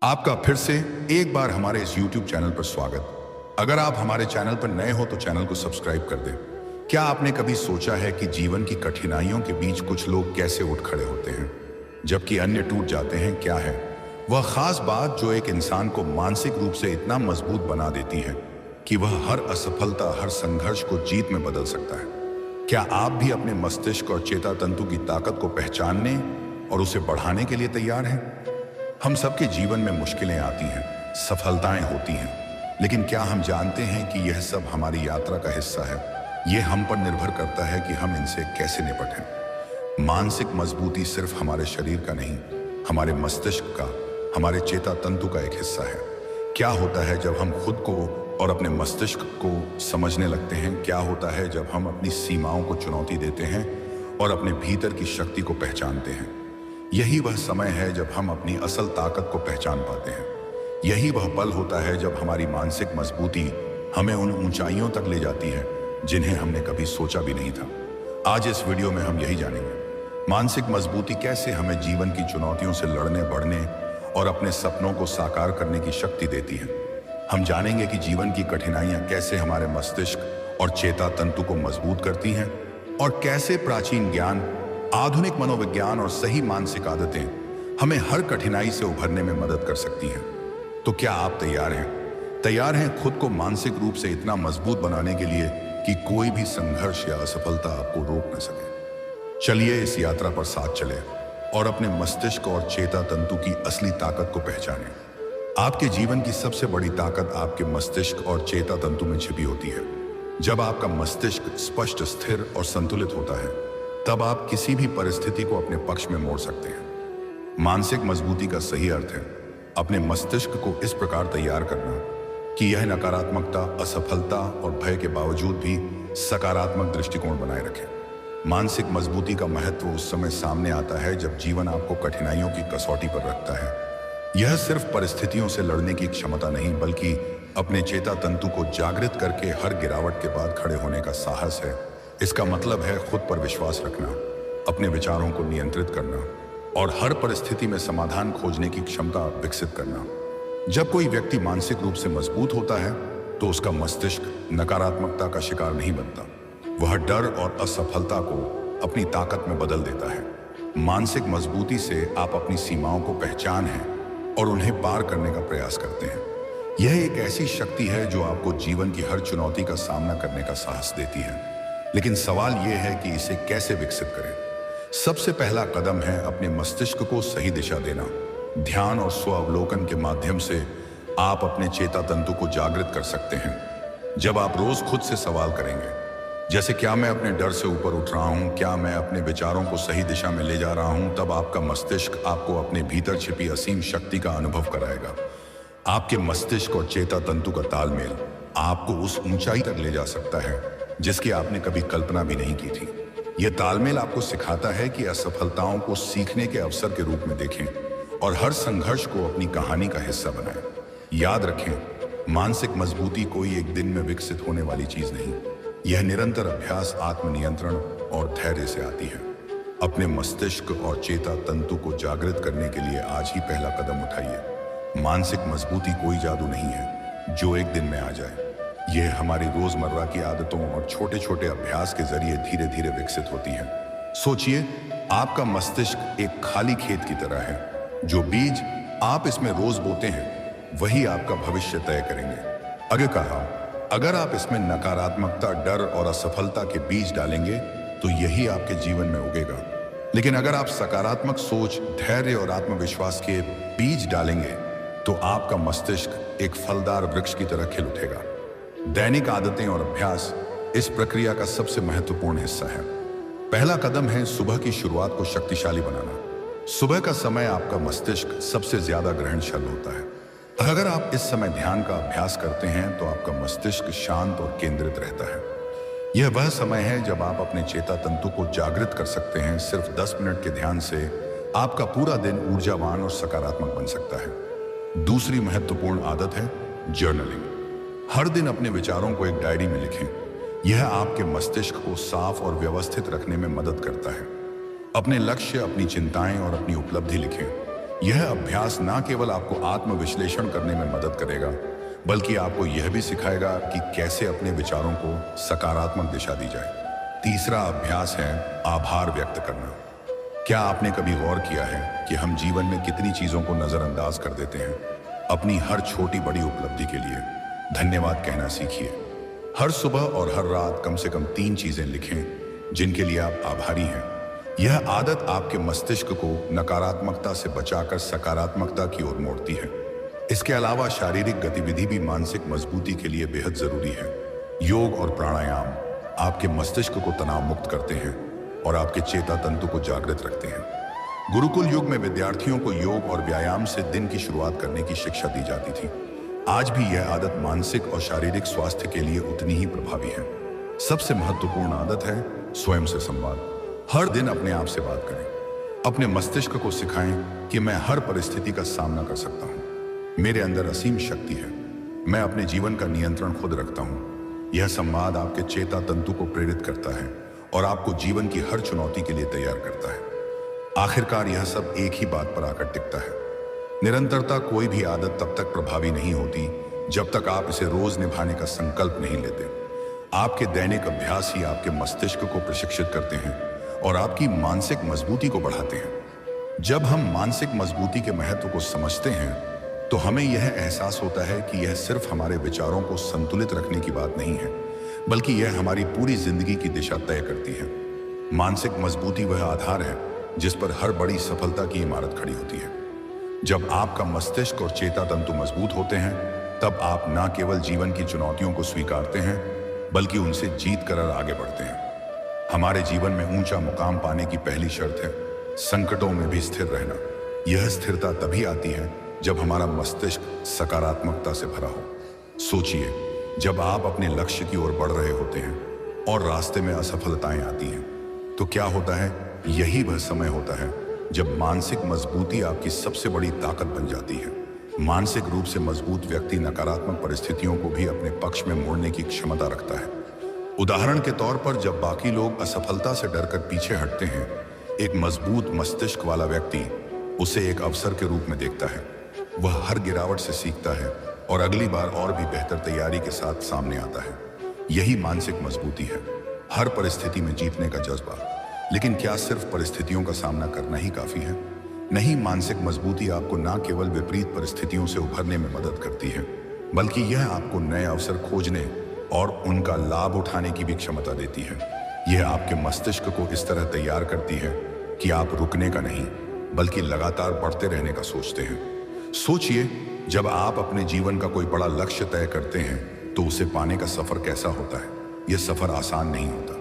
आपका फिर से एक बार हमारे इस YouTube चैनल पर स्वागत। अगर आप हमारे चैनल पर नए हो तो चैनल को सब्सक्राइब कर दें। क्या आपने कभी सोचा है कि जीवन की कठिनाइयों के बीच कुछ लोग कैसे उठ खड़े होते हैं जबकि अन्य टूट जाते हैं? क्या है वह खास बात जो एक इंसान को मानसिक रूप से इतना मजबूत बना देती है कि वह हर असफलता, हर संघर्ष को जीत में बदल सकता है? क्या आप भी अपने मस्तिष्क और चेता तंतु की ताकत को पहचानने और उसे बढ़ाने के लिए तैयार हैं? हम सबके जीवन में मुश्किलें आती हैं, सफलताएं होती हैं, लेकिन क्या हम जानते हैं कि यह सब हमारी यात्रा का हिस्सा है? यह हम पर निर्भर करता है कि हम इनसे कैसे निपटें। मानसिक मजबूती सिर्फ हमारे शरीर का नहीं, हमारे मस्तिष्क का, हमारे चेता तंतु का एक हिस्सा है। क्या होता है जब हम खुद को और अपने मस्तिष्क को समझने लगते हैं? क्या होता है जब हम अपनी सीमाओं को चुनौती देते हैं और अपने भीतर की शक्ति को पहचानते हैं? यही वह समय है जब हम अपनी असल ताकत को पहचान पाते हैं। यही वह पल होता है जब हमारी मानसिक मजबूती हमें उन ऊंचाइयों तक ले जाती है जिन्हें हमने कभी सोचा भी नहीं था। आज इस वीडियो में हम यही जानेंगे, मानसिक मजबूती कैसे हमें जीवन की चुनौतियों से लड़ने, बढ़ने और अपने सपनों को साकार करने की शक्ति देती है। हम जानेंगे कि जीवन की कठिनाइयां कैसे हमारे मस्तिष्क और चेता तंतु को मजबूत करती हैं और कैसे प्राचीन ज्ञान, आधुनिक मनोविज्ञान और सही मानसिक आदतें हमें हर कठिनाई से उभरने में मदद कर सकती हैं। तो क्या आप तैयार हैं? तैयार हैं खुद को मानसिक रूप से इतना मजबूत बनाने के लिए कि कोई भी संघर्ष या असफलता आपको रोक न सके? चलिए इस यात्रा पर साथ चलें और अपने मस्तिष्क और चेता तंतु की असली ताकत को पहचानें। आपके जीवन की सबसे बड़ी ताकत आपके मस्तिष्क और चेता तंतु में छिपी होती है। जब आपका मस्तिष्क स्पष्ट, स्थिर और संतुलित होता है, तब आप किसी भी परिस्थिति को अपने पक्ष में मोड़ सकते हैं। मानसिक मजबूती का सही अर्थ है अपने मस्तिष्क को इस प्रकार तैयार करना कि यह नकारात्मकता, असफलता और भय के बावजूद भी सकारात्मक दृष्टिकोण बनाए रखे। मानसिक मजबूती का महत्व उस समय सामने आता है जब जीवन आपको कठिनाइयों की कसौटी पर रखता है। यह सिर्फ परिस्थितियों से लड़ने की क्षमता नहीं, बल्कि अपने चेता तंतु को जागृत करके हर गिरावट के बाद खड़े होने का साहस है। इसका मतलब है खुद पर विश्वास रखना, अपने विचारों को नियंत्रित करना और हर परिस्थिति में समाधान खोजने की क्षमता विकसित करना। जब कोई व्यक्ति मानसिक रूप से मजबूत होता है तो उसका मस्तिष्क नकारात्मकता का शिकार नहीं बनता। वह डर और असफलता को अपनी ताकत में बदल देता है। मानसिक मजबूती से आप अपनी सीमाओं को पहचान और उन्हें पार करने का प्रयास करते हैं। यह एक ऐसी शक्ति है जो आपको जीवन की हर चुनौती का सामना करने का साहस देती है। लेकिन सवाल यह है कि इसे कैसे विकसित करें? सबसे पहला कदम है अपने मस्तिष्क को सही दिशा देना। ध्यान और स्व अवलोकन के माध्यम से आप अपने चेता तंतु को जागृत कर सकते हैं। जब आप रोज खुद से सवाल करेंगे, जैसे क्या मैं अपने डर से ऊपर उठ रहा हूं, क्या मैं अपने विचारों को सही दिशा में ले जा रहा हूं, तब आपका मस्तिष्क आपको अपने भीतर छिपी असीम शक्ति का अनुभव कराएगा। आपके मस्तिष्क और चेता तंतु का तालमेल आपको उस ऊंचाई तक ले जा सकता है जिसकी आपने कभी कल्पना भी नहीं की थी। यह तालमेल आपको सिखाता है कि असफलताओं को सीखने के अवसर के रूप में देखें और हर संघर्ष को अपनी कहानी का हिस्सा बनाएं। याद रखें, मानसिक मजबूती कोई एक दिन में विकसित होने वाली चीज नहीं। यह निरंतर अभ्यास, आत्मनियंत्रण और धैर्य से आती है। अपने मस्तिष्क और चेता तंतु को जागृत करने के लिए आज ही पहला कदम उठाइए। मानसिक मजबूती कोई जादू नहीं है जो एक दिन में आ जाए। यह हमारी रोजमर्रा की आदतों और छोटे छोटे अभ्यास के जरिए धीरे धीरे विकसित होती है। सोचिए, आपका मस्तिष्क एक खाली खेत की तरह है। जो बीज आप इसमें रोज बोते हैं वही आपका भविष्य तय करेंगे। आगे कहा, अगर आप इसमें नकारात्मकता, डर और असफलता के बीज डालेंगे तो यही आपके जीवन में उगेगा। लेकिन अगर आप सकारात्मक सोच, धैर्य और आत्मविश्वास के बीज डालेंगे तो आपका मस्तिष्क एक फलदार वृक्ष की तरह खिल उठेगा। दैनिक आदतें और अभ्यास इस प्रक्रिया का सबसे महत्वपूर्ण हिस्सा है। पहला कदम है सुबह की शुरुआत को शक्तिशाली बनाना। सुबह का समय आपका मस्तिष्क सबसे ज्यादा ग्रहणशील होता है। अगर आप इस समय ध्यान का अभ्यास करते हैं तो आपका मस्तिष्क शांत और केंद्रित रहता है। यह वह समय है जब आप अपने चेता तंतु को जागृत कर सकते हैं। सिर्फ 10 मिनट के ध्यान से आपका पूरा दिन ऊर्जावान और सकारात्मक बन सकता है। दूसरी महत्वपूर्ण आदत है जर्नलिंग। हर दिन अपने विचारों को एक डायरी में लिखें। यह आपके मस्तिष्क को साफ और व्यवस्थित रखने में मदद करता है। अपने लक्ष्य, अपनी चिंताएं और अपनी उपलब्धि लिखें। यह अभ्यास न केवल आपको आत्मविश्लेषण करने में मदद करेगा, बल्कि आपको यह भी सिखाएगा कि कैसे अपने विचारों को सकारात्मक दिशा दी जाए। तीसरा अभ्यास है आभार व्यक्त करना। क्या आपने कभी गौर किया है कि हम जीवन में कितनी चीजों को नजरअंदाज कर देते हैं? अपनी हर छोटी बड़ी उपलब्धि के लिए धन्यवाद कहना सीखिए। हर सुबह और हर रात कम से कम 3 चीजें लिखें जिनके लिए आप आभारी हैं। यह आदत आपके मस्तिष्क को नकारात्मकता से बचाकर सकारात्मकता की ओर मोड़ती है। इसके अलावा शारीरिक गतिविधि भी मानसिक मजबूती के लिए बेहद जरूरी है। योग और प्राणायाम आपके मस्तिष्क को तनाव मुक्त करते हैं और आपके चेता तंतु को जागृत रखते हैं। गुरुकुल युग में विद्यार्थियों को योग और व्यायाम से दिन की शुरुआत करने की शिक्षा दी जाती थी। आज भी यह आदत मानसिक और शारीरिक स्वास्थ्य के लिए उतनी ही प्रभावी है। सबसे महत्वपूर्ण आदत है स्वयं से संवाद। हर दिन अपने आप से बात करें। अपने मस्तिष्क को सिखाएं कि मैं हर परिस्थिति का सामना कर सकता हूं। मेरे अंदर असीम शक्ति है। मैं अपने जीवन का नियंत्रण खुद रखता हूं। यह संवाद आपके चेता तंतु को प्रेरित करता है और आपको जीवन की हर चुनौती के लिए तैयार करता है। आखिरकार यह सब एक ही बात पर आकर टिकता है। निरंतरता कोई भी आदत तब तक प्रभावी नहीं होती जब तक आप इसे रोज निभाने का संकल्प नहीं लेते। आपके दैनिक अभ्यास ही आपके मस्तिष्क को प्रशिक्षित करते हैं और आपकी मानसिक मजबूती को बढ़ाते हैं। जब हम मानसिक मजबूती के महत्व को समझते हैं तो हमें यह एहसास होता है कि यह सिर्फ हमारे विचारों को संतुलित रखने की बात नहीं है, बल्कि यह हमारी पूरी जिंदगी की दिशा तय करती है। मानसिक मजबूती वह आधार है जिस पर हर बड़ी सफलता की इमारत खड़ी होती है। जब आपका मस्तिष्क और चेता तंतु मजबूत होते हैं, तब आप न केवल जीवन की चुनौतियों को स्वीकारते हैं, बल्कि उनसे जीत कर आगे बढ़ते हैं। हमारे जीवन में ऊंचा मुकाम पाने की पहली शर्त है संकटों में भी स्थिर रहना। यह स्थिरता तभी आती है जब हमारा मस्तिष्क सकारात्मकता से भरा हो। सोचिए, जब आप अपने लक्ष्य की ओर बढ़ रहे होते हैं और रास्ते में असफलताएं आती हैं, तो क्या होता है? यही वह समय होता है जब मानसिक मजबूती आपकी सबसे बड़ी ताकत बन जाती है। मानसिक रूप से मजबूत व्यक्ति नकारात्मक परिस्थितियों को भी अपने पक्ष में मोड़ने की क्षमता रखता है। उदाहरण के तौर पर, जब बाकी लोग असफलता से डरकर पीछे हटते हैं, एक मजबूत मस्तिष्क वाला व्यक्ति उसे एक अवसर के रूप में देखता है। वह हर गिरावट से सीखता है और अगली बार और भी बेहतर तैयारी के साथ सामने आता है। यही मानसिक मजबूती है, हर परिस्थिति में जीतने का जज्बा। लेकिन क्या सिर्फ परिस्थितियों का सामना करना ही काफी है? नहीं, मानसिक मजबूती आपको न केवल विपरीत परिस्थितियों से उभरने में मदद करती है, बल्कि यह आपको नए अवसर खोजने और उनका लाभ उठाने की भी क्षमता देती है। यह आपके मस्तिष्क को इस तरह तैयार करती है कि आप रुकने का नहीं, बल्कि लगातार बढ़ते रहने का सोचते हैं। सोचिए, जब आप अपने जीवन का कोई बड़ा लक्ष्य तय करते हैं तो उसे पाने का सफर कैसा होता है? यह सफर आसान नहीं होता।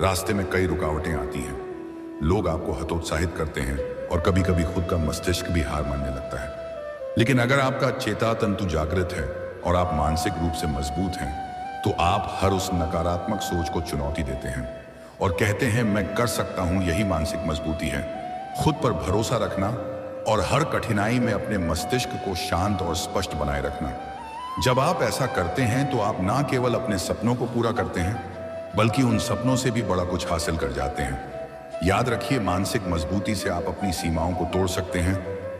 रास्ते में कई रुकावटें आती हैं, लोग आपको हतोत्साहित करते हैं और कभी कभी खुद का मस्तिष्क भी हार मानने लगता है। लेकिन अगर आपका चेता तंतु जागृत है और आप मानसिक रूप से मजबूत हैं, तो आप हर उस नकारात्मक सोच को चुनौती देते हैं और कहते हैं, मैं कर सकता हूं। यही मानसिक मजबूती है, खुद पर भरोसा रखना और हर कठिनाई में अपने मस्तिष्क को शांत और स्पष्ट बनाए रखना। जब आप ऐसा करते हैं तो आप न केवल अपने सपनों को पूरा करते हैं, बल्कि उन सपनों से भी बड़ा कुछ हासिल कर जाते हैं। याद रखिए, मानसिक मजबूती से आप अपनी सीमाओं को तोड़ सकते हैं।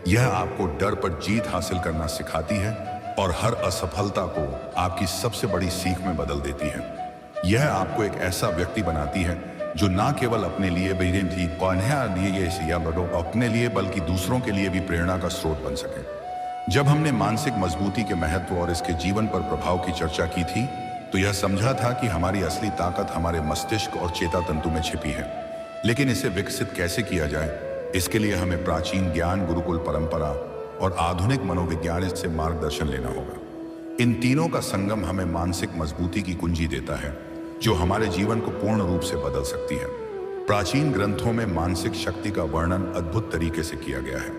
यह आपको डर पर जीत हासिल करना सिखाती है और हर असफलता को आपकी सबसे बड़ी सीख में बदल देती है। यह आपको एक ऐसा व्यक्ति बनाती है जो न केवल अपने लिए अपने लिए बल्कि दूसरों के लिए भी प्रेरणा का स्रोत बन सके। जब हमने मानसिक मजबूती के महत्व और इसके जीवन पर प्रभाव की चर्चा की थी, तो यह समझा था कि हमारी असली ताकत हमारे मस्तिष्क और चेता तंतु में छिपी है। लेकिन इसे विकसित कैसे किया जाए, इसके लिए हमें प्राचीन ज्ञान, गुरुकुल परंपरा और आधुनिक मनोविज्ञान से मार्गदर्शन लेना होगा। इन तीनों का संगम हमें मानसिक मजबूती की कुंजी देता है, जो हमारे जीवन को पूर्ण रूप से बदल सकती है। प्राचीन ग्रंथों में मानसिक शक्ति का वर्णन अद्भुत तरीके से किया गया है।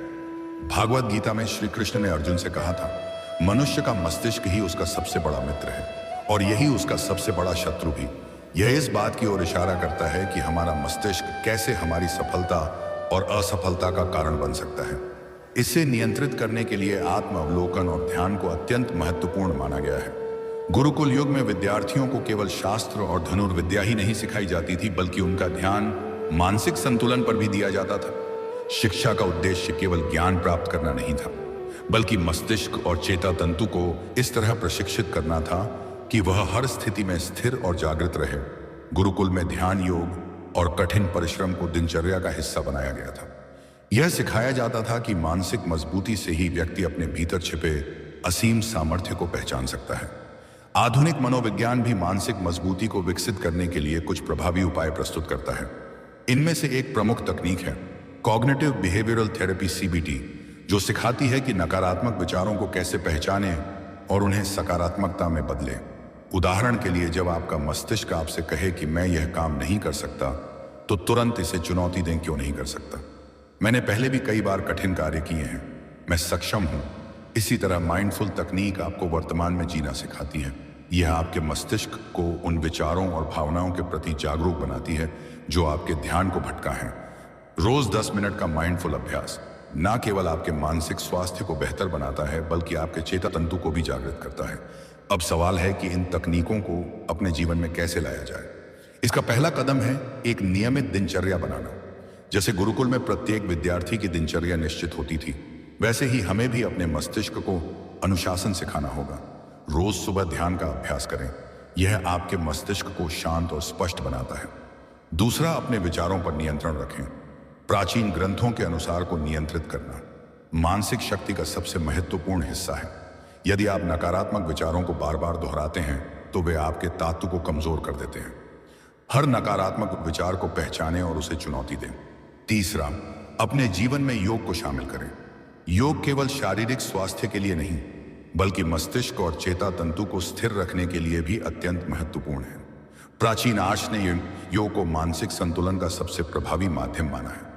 भागवत गीता में श्री कृष्ण ने अर्जुन से कहा था, मनुष्य का मस्तिष्क ही उसका सबसे बड़ा मित्र है और यही उसका सबसे बड़ा शत्रु भी। यह इस बात की ओर इशारा करता है कि हमारा मस्तिष्क कैसे हमारी सफलता और असफलता का कारण बन सकता है। इसे नियंत्रित करने के लिए आत्म अवलोकन और ध्यान को अत्यंत महत्वपूर्ण माना गया है। गुरुकुल युग में विद्यार्थियों को केवल शास्त्र और धनुर्विद्या ही नहीं सिखाई जाती थी, बल्कि उनका ध्यान मानसिक संतुलन पर भी दिया जाता था। शिक्षा का उद्देश्य केवल ज्ञान प्राप्त करना नहीं था, बल्कि मस्तिष्क और चेता तंतु को इस तरह प्रशिक्षित करना था कि वह हर स्थिति में स्थिर और जागृत रहे। गुरुकुल में ध्यान, योग और कठिन परिश्रम को दिनचर्या का हिस्सा बनाया गया था। यह सिखाया जाता था कि मानसिक मजबूती से ही व्यक्ति अपने भीतर छिपे असीम सामर्थ्य को पहचान सकता है। आधुनिक मनोविज्ञान भी मानसिक मजबूती को विकसित करने के लिए कुछ प्रभावी उपाय प्रस्तुत करता है। इनमें से एक प्रमुख तकनीक है कॉग्निटिव बिहेवियरल थेरेपी, CBT, जो सिखाती है कि नकारात्मक विचारों को कैसे पहचानें और उन्हें सकारात्मकता में बदलें। उदाहरण के लिए, जब आपका मस्तिष्क आपसे कहे कि मैं यह काम नहीं कर सकता, तो तुरंत इसे चुनौती दें, क्यों नहीं कर सकता। मैंने पहले भी कई बार कठिन कार्य किए हैं, मैं सक्षम हूं। इसी तरह माइंडफुल तकनीक आपको वर्तमान में जीना सिखाती है। यह आपके मस्तिष्क को उन विचारों और भावनाओं के प्रति जागरूक बनाती है जो आपके ध्यान को भटका है। रोज 10 मिनट का माइंडफुल अभ्यास न केवल आपके मानसिक स्वास्थ्य को बेहतर बनाता है, बल्कि आपके चेता तंतु को भी जागृत करता है। अब सवाल है कि इन तकनीकों को अपने जीवन में कैसे लाया जाए। इसका पहला कदम है एक नियमित दिनचर्या बनाना। जैसे गुरुकुल में प्रत्येक विद्यार्थी की दिनचर्या निश्चित होती थी, वैसे ही हमें भी अपने मस्तिष्क को अनुशासन सिखाना होगा। रोज सुबह ध्यान का अभ्यास करें, यह आपके मस्तिष्क को शांत और स्पष्ट बनाता है। दूसरा, अपने विचारों पर नियंत्रण रखें। प्राचीन ग्रंथों के अनुसार को नियंत्रित करना मानसिक शक्ति का सबसे महत्वपूर्ण हिस्सा है। यदि आप नकारात्मक विचारों को बार बार दोहराते हैं तो वे आपके तात्व को कमजोर कर देते हैं। हर नकारात्मक विचार को पहचानें और उसे चुनौती दें। तीसरा, अपने जीवन में योग को शामिल करें। योग केवल शारीरिक स्वास्थ्य के लिए नहीं, बल्कि मस्तिष्क और चेता तंतु को स्थिर रखने के लिए भी अत्यंत महत्वपूर्ण है। प्राचीन आर्ष ने योग को मानसिक संतुलन का सबसे प्रभावी माध्यम माना है।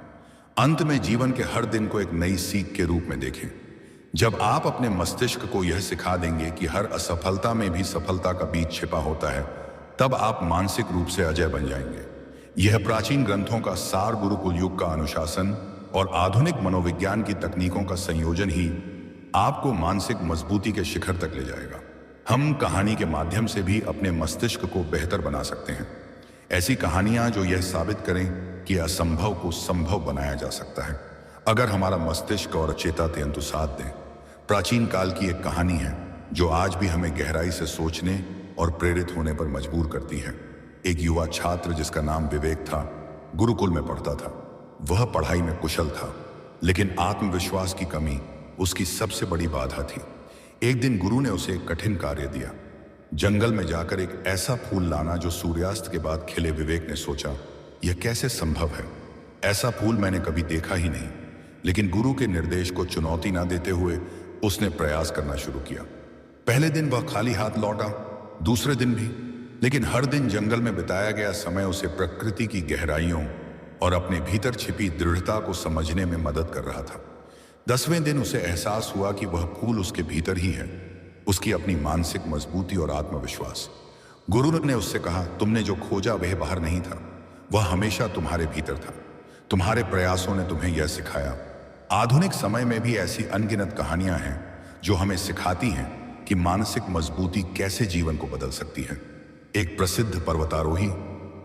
अंत में, जीवन के हर दिन को एक नई सीख के रूप में देखें। जब आप अपने मस्तिष्क को यह सिखा देंगे कि हर असफलता में भी सफलता का बीज छिपा होता है, तब आप मानसिक रूप से अजय बन जाएंगे। यह प्राचीन ग्रंथों का सार, गुरुकुल युग का अनुशासन और आधुनिक मनोविज्ञान की तकनीकों का संयोजन ही आपको मानसिक मजबूती के शिखर तक ले जाएगा। हम कहानी के माध्यम से भी अपने मस्तिष्क को बेहतर बना सकते हैं। ऐसी कहानियां जो यह साबित करें कि असंभव को संभव बनाया जा सकता है, अगर हमारा मस्तिष्क और चेता तंतु साथ दें। प्राचीन काल की एक कहानी है जो आज भी हमें गहराई से सोचने और प्रेरित होने पर मजबूर करती है। एक युवा छात्र जिसका नाम विवेक था, गुरुकुल में पढ़ता था। वह पढ़ाई में कुशल था, लेकिन आत्मविश्वास की कमी उसकी सबसे बड़ी बाधा थी। एक दिन गुरु ने उसे एक कठिन कार्य दिया, जंगल में जाकर एक ऐसा फूल लाना जो सूर्यास्त के बाद खिले। विवेक ने सोचा, यह कैसे संभव है? ऐसा फूल मैंने कभी देखा ही नहीं। लेकिन गुरु के निर्देश को चुनौती ना देते हुए उसने प्रयास करना शुरू किया। पहले दिन वह खाली हाथ लौटा, दूसरे दिन भी, लेकिन हर दिन जंगल में बिताया गया समय उसे प्रकृति की गहराइयों और अपने भीतर छिपी दृढ़ता को समझने में मदद कर रहा था। 10वें दिन उसे एहसास हुआ कि वह फूल उसके भीतर ही है, उसकी अपनी मानसिक मजबूती और आत्मविश्वास। गुरु ने उससे कहा, तुमने जो खोजा वह बाहर नहीं था, वह हमेशा तुम्हारे भीतर था। तुम्हारे प्रयासों ने तुम्हें यह सिखाया। आधुनिक समय में भी ऐसी अनगिनत कहानियां हैं जो हमें सिखाती हैं कि मानसिक मजबूती कैसे जीवन को बदल सकती है। एक प्रसिद्ध पर्वतारोही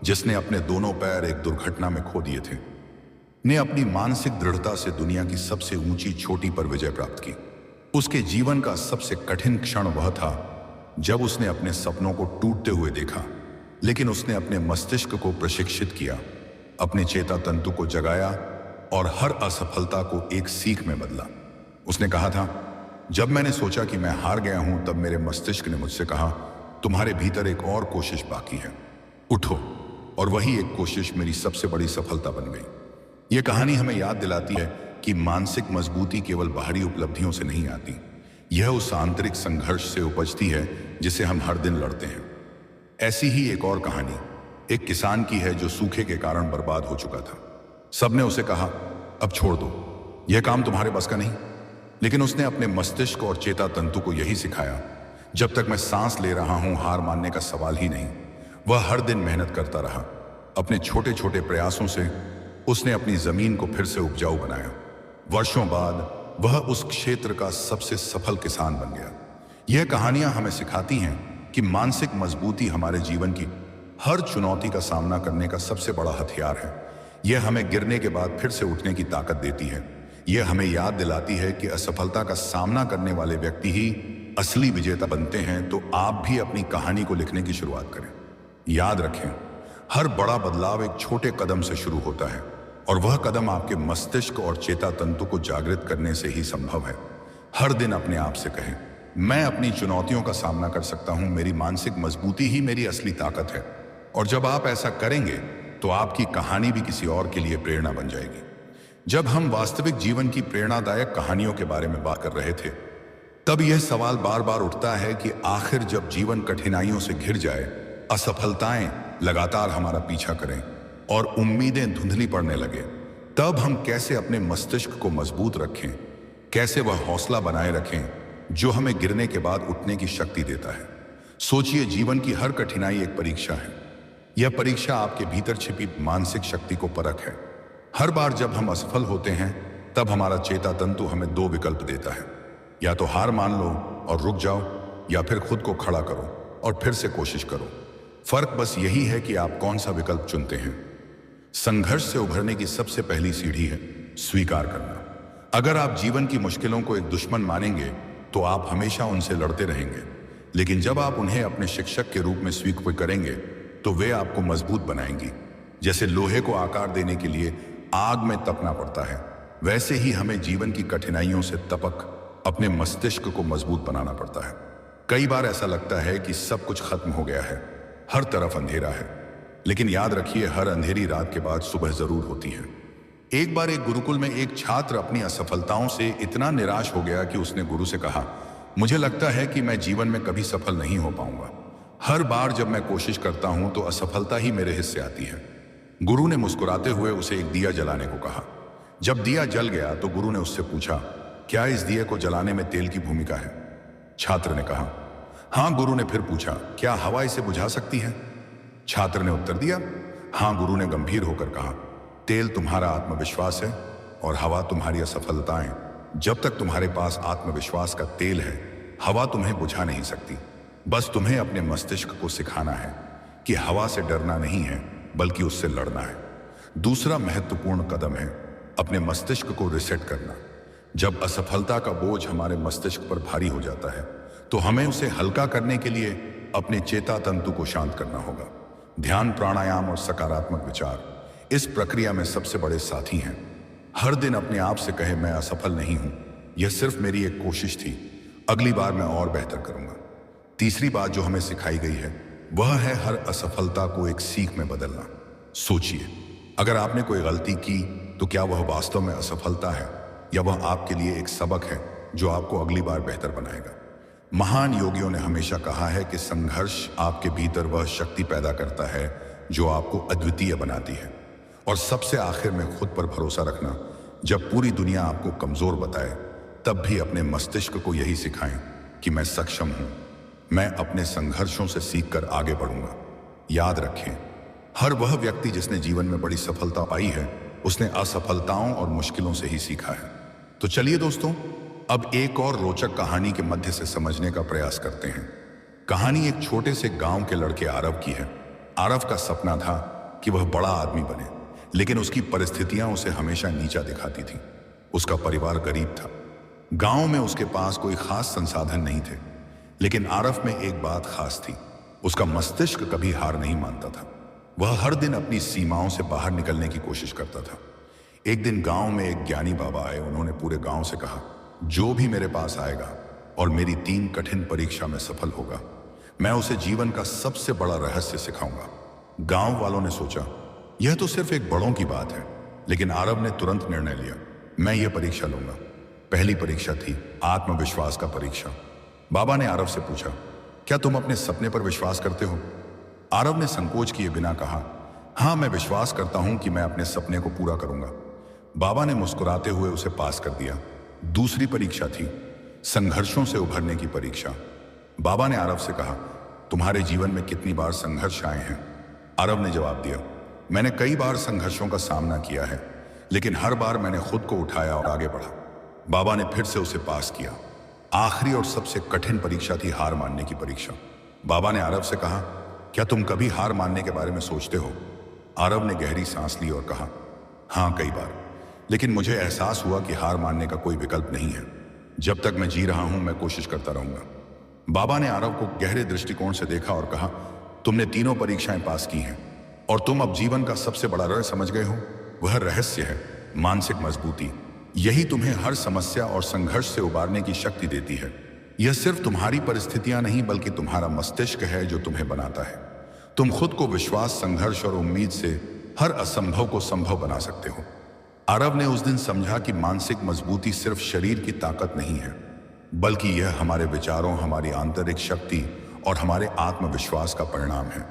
जिसने अपने दोनों पैर एक दुर्घटना में खो दिए थे, ने अपनी मानसिक दृढ़ता से दुनिया की सबसे ऊंची चोटी पर विजय प्राप्त की। उसके जीवन का सबसे कठिन क्षण वह था जब उसने अपने सपनों को टूटते हुए देखा, लेकिन उसने अपने मस्तिष्क को प्रशिक्षित किया, अपने चेता तंतु को जगाया और हर असफलता को एक सीख में बदला। उसने कहा था, जब मैंने सोचा कि मैं हार गया हूं, तब मेरे मस्तिष्क ने मुझसे कहा, तुम्हारे भीतर एक और कोशिश बाकी है, उठो। और वही एक कोशिश मेरी सबसे बड़ी सफलता बन गई। यह कहानी हमें याद दिलाती है कि मानसिक मजबूती केवल बाहरी उपलब्धियों से नहीं आती, यह उस आंतरिक संघर्ष से उपजती है जिसे हम हर दिन लड़ते हैं। ऐसी ही एक और कहानी एक किसान की है जो सूखे के कारण बर्बाद हो चुका था। सबने उसे कहा, अब छोड़ दो, यह काम तुम्हारे बस का नहीं। लेकिन उसने अपने मस्तिष्क और चेता तंतु को यही सिखाया, जब तक मैं सांस ले रहा हूं, हार मानने का सवाल ही नहीं। वह हर दिन मेहनत करता रहा। अपने छोटे छोटे प्रयासों से उसने अपनी जमीन को फिर से उपजाऊ बनाया। वर्षों बाद वह उस क्षेत्र का सबसे सफल किसान बन गया। यह कहानियां हमें सिखाती हैं कि मानसिक मजबूती हमारे जीवन की हर चुनौती का सामना करने का सबसे बड़ा हथियार है। यह हमें गिरने के बाद फिर से उठने की ताकत देती है। यह हमें याद दिलाती है कि असफलता का सामना करने वाले व्यक्ति ही असली विजेता बनते हैं। तो आप भी अपनी कहानी को लिखने की शुरुआत करें। याद रखें, हर बड़ा बदलाव एक छोटे कदम से शुरू होता है और वह कदम आपके मस्तिष्क और चेता तंतु को जागृत करने से ही संभव है। हर दिन अपने आप से कहें, मैं अपनी चुनौतियों का सामना कर सकता हूं, मेरी मानसिक मजबूती ही मेरी असली ताकत है। और जब आप ऐसा करेंगे तो आपकी कहानी भी किसी और के लिए प्रेरणा बन जाएगी। जब हम वास्तविक जीवन की प्रेरणादायक कहानियों के बारे में बात कर रहे थे, तब यह सवाल बार बार उठता है कि आखिर जब जीवन कठिनाइयों से घिर जाए, असफलताएं लगातार हमारा पीछा करें और उम्मीदें धुंधली पड़ने लगे, तब हम कैसे अपने मस्तिष्क को मजबूत रखें, कैसे वह हौसला बनाए रखें जो हमें गिरने के बाद उठने की शक्ति देता है। सोचिए, जीवन की हर कठिनाई एक परीक्षा है। यह परीक्षा आपके भीतर छिपी मानसिक शक्ति को परख है। हर बार जब हम असफल होते हैं, तब हमारा चेता तंतु हमें दो विकल्प देता है, या तो हार मान लो और रुक जाओ, या फिर खुद को खड़ा करो और फिर से कोशिश करो। फर्क बस यही है कि आप कौन सा विकल्प चुनते हैं। संघर्ष से उभरने की सबसे पहली सीढ़ी है स्वीकार करना। अगर आप जीवन की मुश्किलों को एक दुश्मन मानेंगे तो आप हमेशा उनसे लड़ते रहेंगे, लेकिन जब आप उन्हें अपने शिक्षक के रूप में स्वीकार करेंगे तो वे आपको मजबूत बनाएंगी। जैसे लोहे को आकार देने के लिए आग में तपना पड़ता है, वैसे ही हमें जीवन की कठिनाइयों से तपक अपने मस्तिष्क को मजबूत बनाना पड़ता है। कई बार ऐसा लगता है कि सब कुछ खत्म हो गया है, हर तरफ अंधेरा है, लेकिन याद रखिए, हर अंधेरी रात के बाद सुबह जरूर होती है। एक बार एक गुरुकुल में एक छात्र अपनी असफलताओं से इतना निराश हो गया कि उसने गुरु से कहा, मुझे लगता है कि मैं जीवन में कभी सफल नहीं हो पाऊंगा। हर बार जब मैं कोशिश करता हूं तो असफलता ही मेरे हिस्से आती है। गुरु ने मुस्कुराते हुए उसे एक दिया जलाने को कहा। जब दिया जल गया तो गुरु ने उससे पूछा, क्या इस दिए को जलाने में तेल की भूमिका है? छात्र ने कहा, हाँ। गुरु ने फिर पूछा, क्या हवा इसे बुझा सकती है? छात्र ने उत्तर दिया, हाँ। गुरु ने गंभीर होकर कहा, तेल तुम्हारा आत्मविश्वास है और हवा तुम्हारी असफलताएं। जब तक तुम्हारे पास आत्मविश्वास का तेल है, हवा तुम्हें बुझा नहीं सकती। बस तुम्हें अपने मस्तिष्क को सिखाना है कि हवा से डरना नहीं है, बल्कि उससे लड़ना है। दूसरा महत्वपूर्ण कदम है अपने मस्तिष्क को रिसेट करना। जब असफलता का बोझ हमारे मस्तिष्क पर भारी हो जाता है तो हमें उसे हल्का करने के लिए अपने चेता तंतु को शांत करना होगा। ध्यान, प्राणायाम और सकारात्मक विचार इस प्रक्रिया में सबसे बड़े साथी हैं। हर दिन अपने आप से कहे, मैं असफल नहीं हूं, यह सिर्फ मेरी एक कोशिश थी, अगली बार मैं और बेहतर करूंगा। तीसरी बात जो हमें सिखाई गई है वह है हर असफलता को एक सीख में बदलना। सोचिए, अगर आपने कोई गलती की तो क्या वह वास्तव में असफलता है या वह आपके लिए एक सबक है जो आपको अगली बार बेहतर बनाएगा? महान योगियों ने हमेशा कहा है कि संघर्ष आपके भीतर वह शक्ति पैदा करता है जो आपको अद्वितीय बनाती है। और सबसे आखिर में खुद पर भरोसा रखना। जब पूरी दुनिया आपको कमजोर बताए, तब भी अपने मस्तिष्क को यही सिखाएं कि मैं सक्षम हूं, मैं अपने संघर्षों से सीखकर आगे बढ़ूंगा। याद रखें, हर वह व्यक्ति जिसने जीवन में बड़ी सफलता पाई है, उसने असफलताओं और मुश्किलों से ही सीखा है। तो चलिए दोस्तों, अब एक और रोचक कहानी के मध्य से समझने का प्रयास करते हैं। कहानी एक छोटे से गांव के लड़के आरव की है। आरव का सपना था कि वह बड़ा आदमी बने, लेकिन उसकी परिस्थितियां उसे हमेशा नीचा दिखाती थी। उसका परिवार गरीब था, गांव में उसके पास कोई खास संसाधन नहीं थे, लेकिन आरव में एक बात खास थी, उसका मस्तिष्क कभी हार नहीं मानता था। वह हर दिन अपनी सीमाओं से बाहर निकलने की कोशिश करता था। एक दिन गांव में एक ज्ञानी बाबा आए। उन्होंने पूरे गांव से कहा, जो भी मेरे पास आएगा और मेरी 3 कठिन परीक्षा में सफल होगा, मैं उसे जीवन का सबसे बड़ा रहस्य सिखाऊंगा। गांव वालों ने सोचा, यह तो सिर्फ एक बड़ों की बात है, लेकिन आरव ने तुरंत निर्णय लिया, मैं यह परीक्षा लूंगा। पहली परीक्षा थी आत्मविश्वास का परीक्षा। बाबा ने आरव से पूछा, क्या तुम अपने सपने पर विश्वास करते हो? आरव ने संकोच किए बिना कहा, हाँ, मैं विश्वास करता हूं कि मैं अपने सपने को पूरा करूंगा। बाबा ने मुस्कुराते हुए उसे पास कर दिया। दूसरी परीक्षा थी संघर्षों से उभरने की परीक्षा। बाबा ने आरव से कहा, तुम्हारे जीवन में कितनी बार संघर्ष आए हैं? आरव ने जवाब दिया, मैंने कई बार संघर्षों का सामना किया है, लेकिन हर बार मैंने खुद को उठाया और आगे बढ़ा। बाबा ने फिर से उसे पास किया। आखिरी और सबसे कठिन परीक्षा थी हार मानने की परीक्षा। बाबा ने आरव से कहा, क्या तुम कभी हार मानने के बारे में सोचते हो? आरव ने गहरी सांस ली और कहा, हाँ, कई बार। लेकिन मुझे एहसास हुआ कि हार मानने का कोई विकल्प नहीं है। जब तक मैं जी रहा हूं, मैं कोशिश करता रहूंगा। बाबा ने आरव को गहरे दृष्टिकोण से देखा और कहा, तुमने तीनों परीक्षाएं पास की हैं और तुम अब जीवन का सबसे बड़ा रहस्य समझ गए हो। वह रहस्य है मानसिक मजबूती। यही तुम्हें हर समस्या और संघर्ष से उबारने की शक्ति देती है। यह सिर्फ तुम्हारी परिस्थितियां नहीं, बल्कि तुम्हारा मस्तिष्क है जो तुम्हें बनाता है। तुम खुद को विश्वास, संघर्ष और उम्मीद से हर असंभव को संभव बना सकते हो। आरव ने उस दिन समझा कि मानसिक मजबूती सिर्फ शरीर की ताकत नहीं है, बल्कि यह हमारे विचारों, हमारी आंतरिक शक्ति और हमारे आत्मविश्वास का परिणाम है।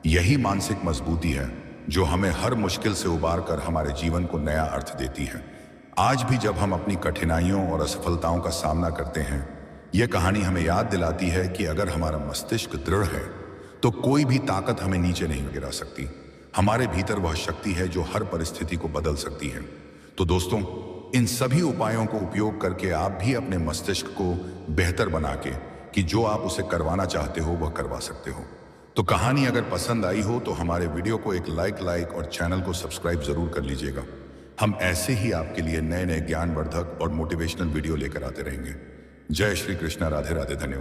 यही मानसिक मजबूती है जो हमें हर मुश्किल से उबार कर हमारे जीवन को नया अर्थ देती है। आज भी जब हम अपनी कठिनाइयों और असफलताओं का सामना करते हैं, यह कहानी हमें याद दिलाती है कि अगर हमारा मस्तिष्क दृढ़ है तो कोई भी ताकत हमें नीचे नहीं गिरा सकती। हमारे भीतर वह शक्ति है जो हर परिस्थिति को बदल सकती है। तो दोस्तों, इन सभी उपायों को उपयोग करके आप भी अपने मस्तिष्क को बेहतर बना के कि जो आप उसे करवाना चाहते हो वह करवा सकते हो। तो कहानी अगर पसंद आई हो तो हमारे वीडियो को एक लाइक और चैनल को सब्सक्राइब जरूर कर लीजिएगा। हम ऐसे ही आपके लिए नए नए ज्ञानवर्धक और मोटिवेशनल वीडियो लेकर आते रहेंगे। जय श्री कृष्णा, राधे राधे, धन्यवाद।